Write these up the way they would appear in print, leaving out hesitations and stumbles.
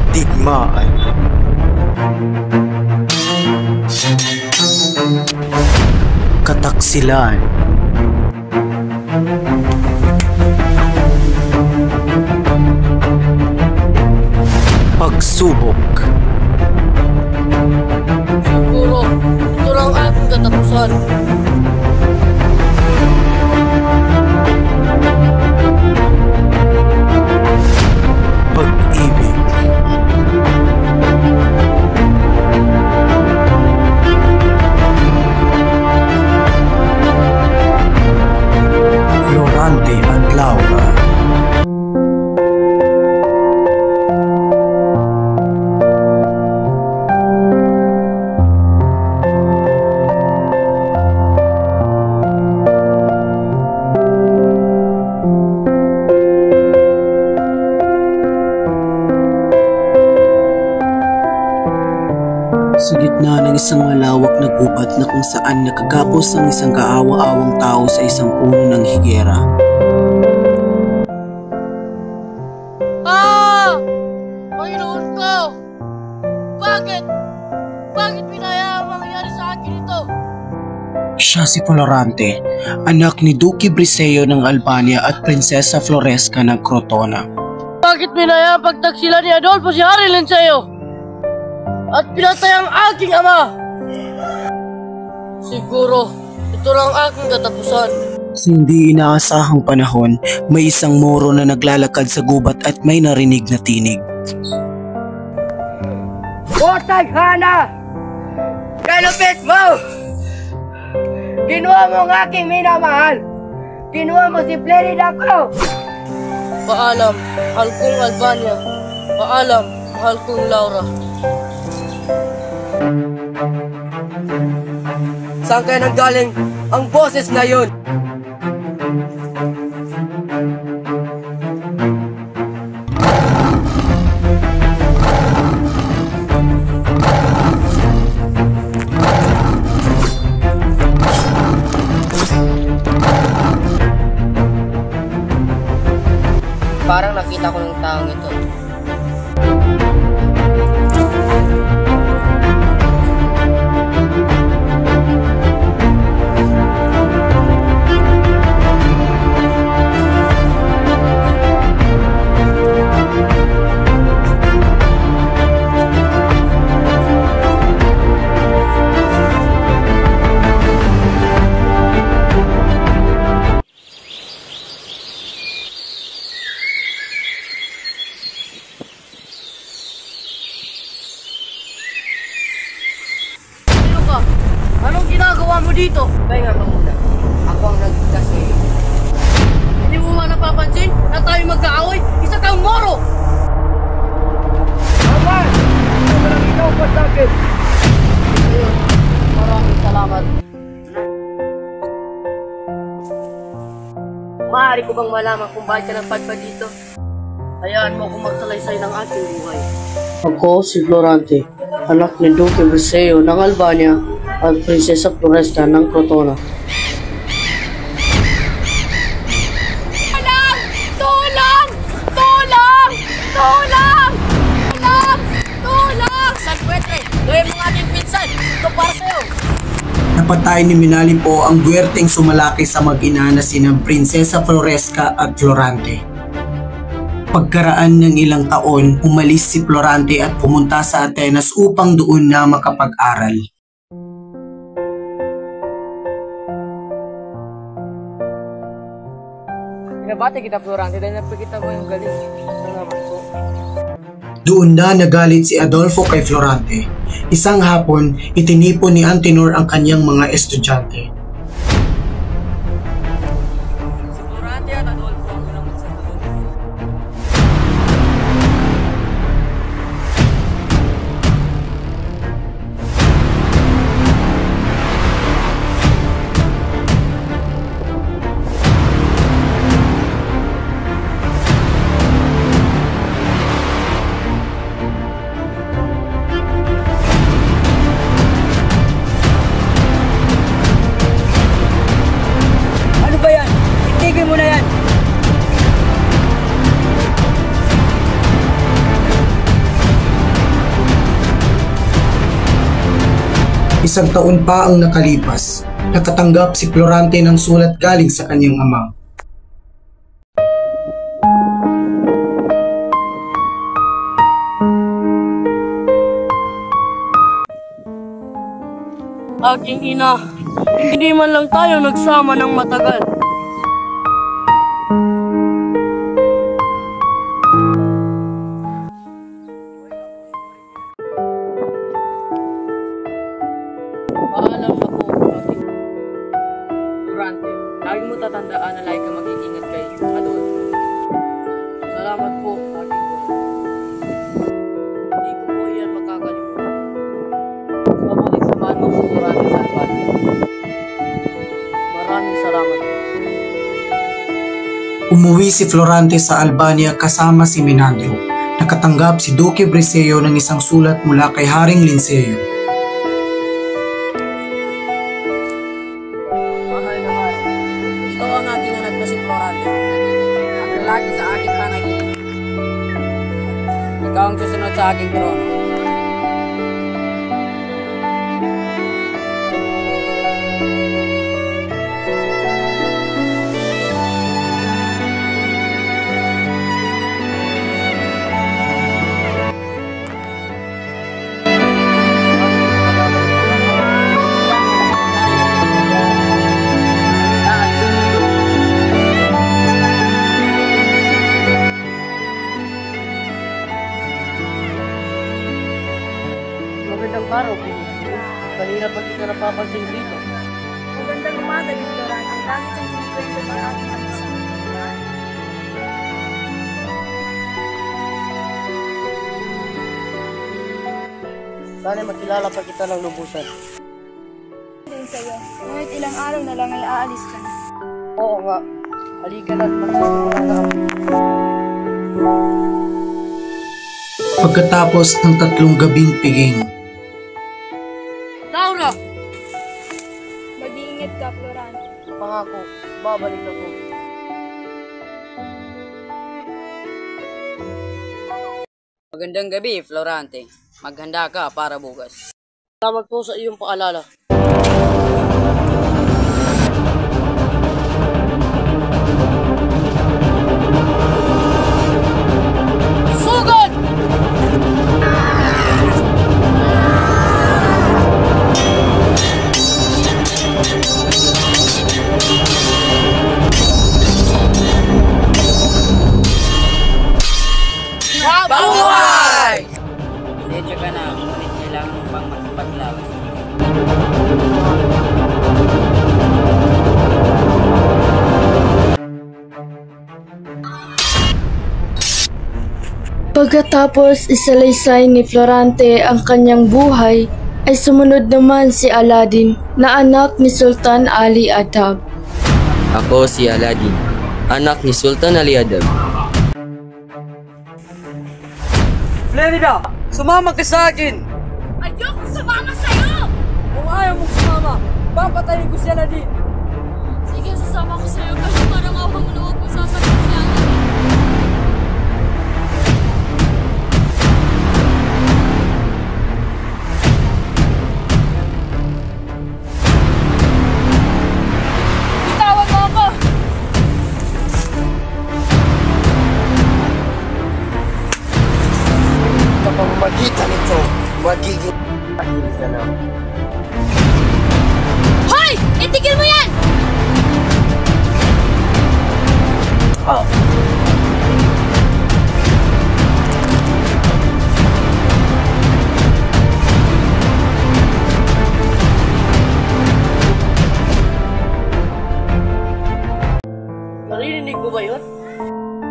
Digmaan. Kataksilan. Pagsubok. Siguro, ito lang aking katapusan. Pag-ibig. Florante at Laura. Sa gitna ng isang malawak na gubat na kung saan nakagapos ang isang kaawa-awang tao sa isang puno ng higera. Panginoon ko! Bakit? Bakit pinayaan mangyari sa akin ito? Siya si Florante, anak ni Duque Briseo ng Albania at Prinsesa Floresca ng Crotona. Bakit pinayaan pagtaksila ni Adolfo si Harry Linceo? At pinatay ang aking ama! Siguro, ito lang aking katapusan. Sa hindi inaasahang panahon, may isang Moro na naglalakad sa gubat at may narinig na tinig. O Tadhana! Kalupit mo! Kinuha mo ang aking minamahal! Kinuha mo si Flerida ko! Paalam, mahal kong Albania. Paalam, mahal kong Laura. Saan kaya nanggaling ang boses na yun? Parang nakita ko ng taong ito. Anong ginagawa mo dito? Pahinga ka muna. Ako ang nagkita sa iyo. Hindi mo ba napapansin na tayo magkaaway? Isa kang Moro! Tama! Ito ka lang ikaw pa sa akin. Ayun, maraming salamat. Maaari ko bang malaman kung bakit ka nagpadpad dito? Hayaan mo akong magsalaysay ng aking buhay. Ako si Florante, anak ni Duque Briseo ng Albania at Prinsesa Floresca ng Crotona. Tulong! Tulong! Tulong! Tulong! Tulong! Tulong! Saswete, gawin mo nga ating pinsan. Ito para sa'yo. Napatay ni Minali po ang buwerteng sumalaki sa mag-ina na sina Prinsesa Floresca at Florante. Pagkaraan ng ilang taon, umalis si Florante at pumunta sa Atenas upang doon na makapag-aral. Pinabati kita, Florante, dahil napakita mo yung galing. Salamat po. Doon na nagalit si Adolfo kay Florante. Isang hapon, itinipon ni Antenor ang kanyang mga estudyante. Si Florante at Adolfo ang unang magsasabot. Isang taon pa ang nakalipas. Nakatanggap si Florante ng sulat galing sa kanyang ama. Aking ina, hindi man lang tayo nagsama ng matagal. Paalam na po, aking Florante. Lagi mo tatandaan na lagi ka mag-iingat kay Adol. Salamat po, aking Florante. Hindi ko po yan makakalimutan. Mabuting samahan mo si Florante sa Albania. Maraming salamat po. Umuwi si Florante sa Albania kasama si Menandrio. Nakatanggap si Duque Briseo ng isang sulat mula kay Haring Linceo. Mahal na mahal. Ito ang aking anak na si Florante. Ang lalaki sa aking panaginip. Ikaw ang susunod sa aking trono. Magandang araw, Pinipino. Kanina pa kita napapansin dito. Magandang umaga, Doktoran. Ang langit ang kinikwento ng aking alisa. Sana makilala pa kita ng lubusan. Din sa'yo. Ngunit ilang araw na lang ay aalis ka na. Oo nga. Halika na't magsisimula na kami. Pagkatapos ng 3 gabing piging, Laura! Mag-iingat ka, Floran. Pangako, babalik ako. Magandang gabi, Florante. Maghanda ka para bukas. Salamat po sa iyong paalala. Sugod! Babuhay! Medyo ka na, ngunit kailangan mo pang magpaglaban. Pagkatapos isalaysay ni Florante ang kanyang buhay, ay sumunod naman si Aladdin na anak ni Sultan Ali Adab. Ako si Aladdin, anak ni Sultan Ali Adab. Flerida, sumama ka sa akin! Ayoko sumama sa'yo! Kung ayaw mong sumama, papatayin ko si Aladdin! Sige, sasama ko sa'yo kasi parang awa mo na huwag mo sasakit si Alan. Bitawan mo ako! sa pamamagitan nito, magiging tahimik ka na. Hoy! Itigil mo yan! Narinig mo ba yun?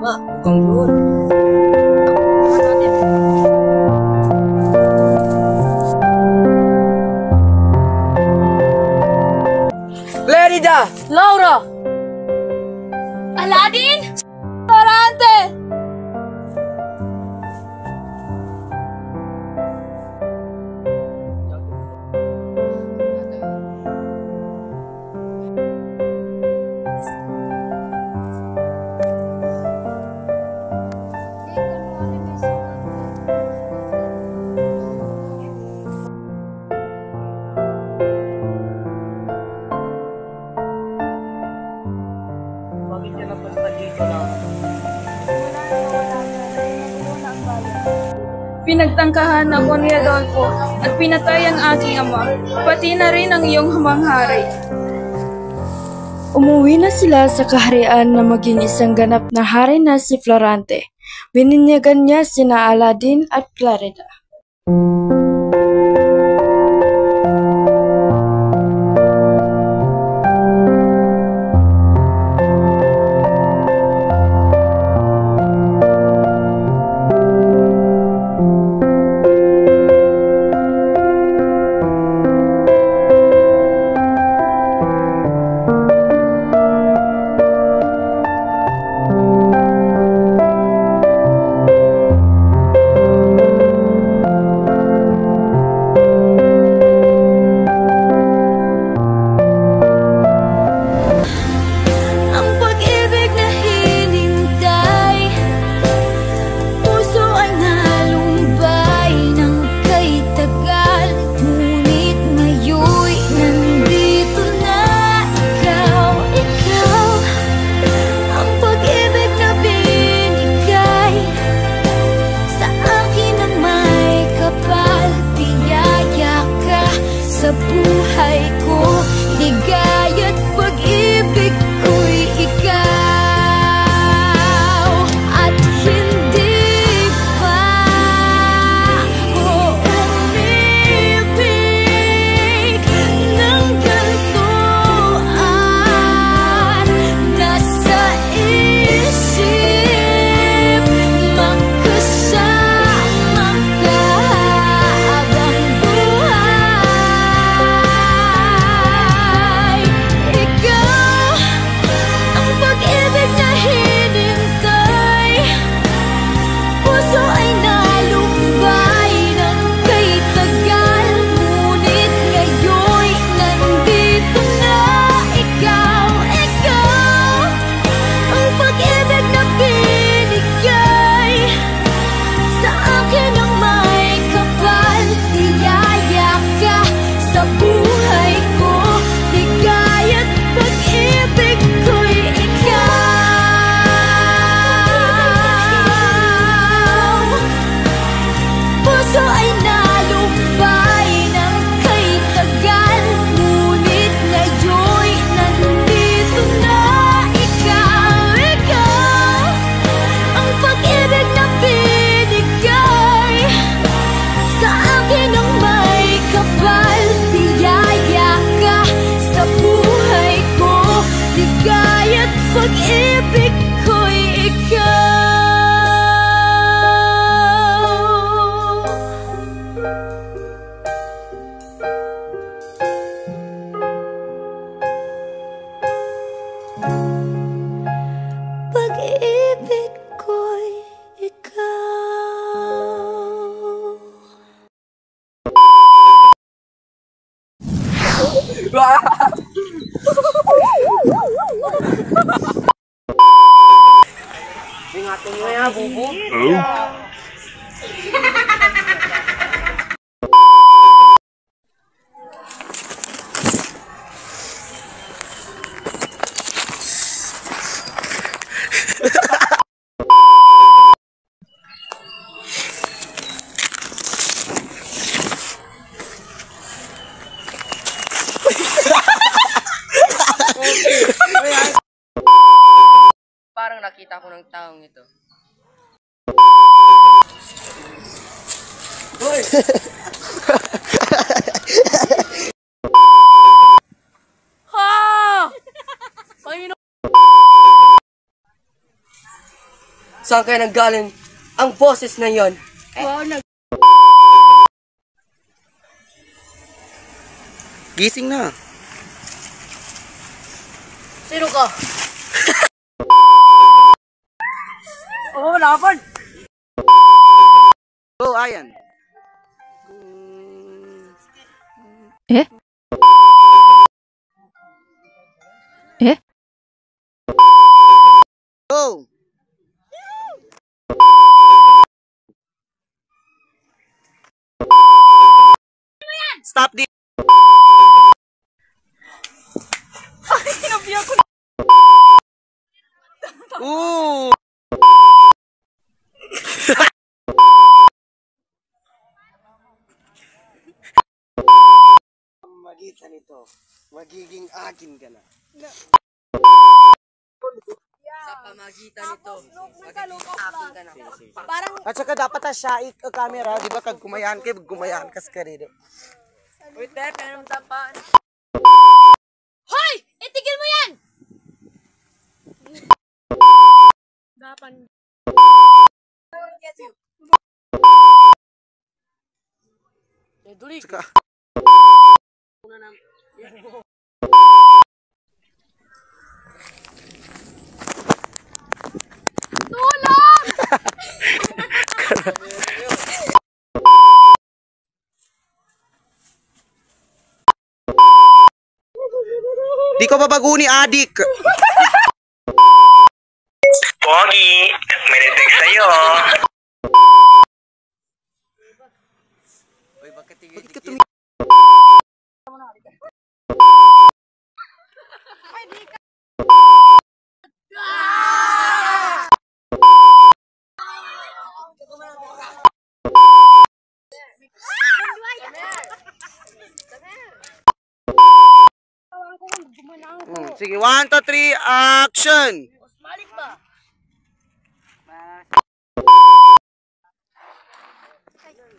Ma, ikaw yun. Flerida! Laura! Aladdin! Florante! Pinagtangkahan ako ni Adolfo at pinatay ang aking ama, pati na rin ang iyong hamang-hari. Umuwi na sila sa kaharian na maging isang ganap na hari na si Florante. Bininyagan niya sina Aladdin at Clarida. Pag-ibig ko'y ikaw. Pag-ibig ko'y ikaw. Ingatan nyo yan, bubo. Parang nakita ko ng taong ito. Hoy! Ha! Panginoon! Saan kayo nanggaling ang boses na yon? Gising na. Sino ka? Oo, laban! Oh, ayan. Go! Stop this! Ooh! magiging akin ka na. Sa pamagitan nito, magiging akin ka na. At saka dapat siya ang camera, di ba? Kag kumayan kas ka rin. Uy, te, pero tapan. Hoy! Itigil mo yan! Saka, di ko babaguni, adik. Pogi, may nag-text sa'yo. Uy, bakit Bakit ka tigil-tigil? Sige, 1, 2, 3, action!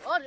Oh,